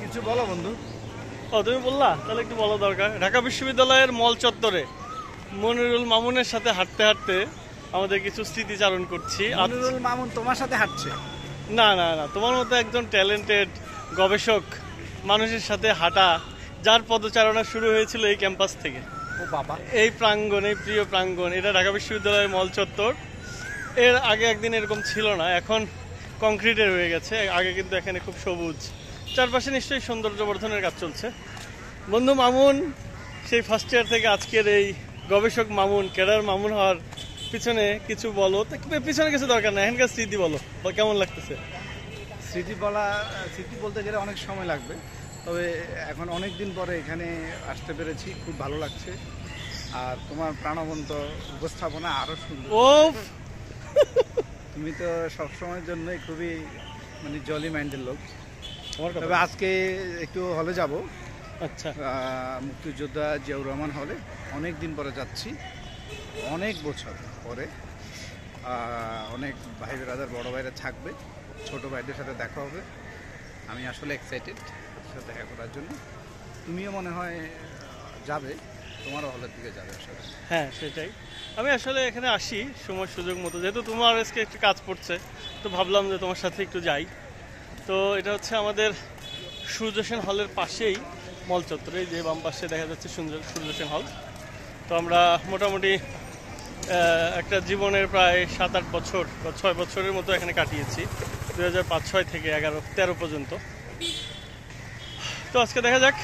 কিছু বলো বন্ধু। ও তুমি বললা, তাহলে একটু বলা দরকার। ঢাকা বিশ্ববিদ্যালয়ের মল চত্বরে মনিরুল মামুনের সাথে হাঁটতে হাঁটতে আমাদের কিছু স্মৃতিচারণ করছি। মনিরুল মামুন তোমার সাথে হাঁটছে? না না না, তোমার মতো একজন ট্যালেন্টেড গবেষক মানুষের সাথে হাঁটা, যার পদচারণা শুরু হয়েছিল এই ক্যাম্পাস থেকে। ও বাবা, এই প্রাঙ্গণ, এই প্রিয় প্রাঙ্গণ, এটা ঢাকা বিশ্ববিদ্যালয়ের মল চত্বর। এর আগে একদিন এরকম ছিল না, এখন কংক্রিটের হয়ে গেছে। আগে কিন্তু এখানে খুব সবুজ, চারপাশে নিশ্চয়ই সৌন্দর্য বর্ধনের কাজ চলছে। বন্ধু মামুন সেই ফার্স্ট ইয়ার থেকে আজকের এই গবেষক মামুন, ক্যাডার মামুন হওয়ার পিছনে কিছু বলো। পিছনে কিছু দরকার না, এখানকার স্মৃতি বলো, কেমন লাগতেছে? স্মৃতি বলতে গেলে অনেক সময় লাগবে, তবে এখন অনেক দিন পরে এখানে আসতে পেরেছি, খুব ভালো লাগছে। আর তোমার প্রাণবন্ত উপস্থাপনা আরো সুন্দর। ও তুমি তো সবসময়ের জন্যই খুবই মানে জলি মাইন্ডের লোক। তবে আজকে একটু হলে যাব। আচ্ছা, মুক্তিযোদ্ধা জিয়াউর রহমান হলে অনেক দিন পরে যাচ্ছি, অনেক বছর পরে। অনেক ভাই ব্রাদার, বড় ভাইরা থাকবে, ছোট ভাইদের সাথে দেখা হবে। আমি আসলে এক্সাইটেড সাথে দেখা করার জন্য। তুমিও মনে হয় যাবে, তোমারও হলের দিকে যাবে আসলে। হ্যাঁ সেটাই। আমি আসলে এখানে আসি সময় সুযোগ মতো, যেহেতু তোমার আজকে একটু কাজ পড়ছে, তো ভাবলাম যে তোমার সাথে একটু যাই। তো এটা হচ্ছে আমাদের সূর্য সেন হলের পাশেই মল চত্বরে, যে বাম পাশে দেখা যাচ্ছে সূর্য সেন হল। তো আমরা মোটামুটি একটা জীবনের প্রায় 7-8 বছর বা 6 বছরের মতো এখানে কাটিয়েছি, 2005-6 থেকে 11-13 পর্যন্ত। তো আজকে দেখা যাক।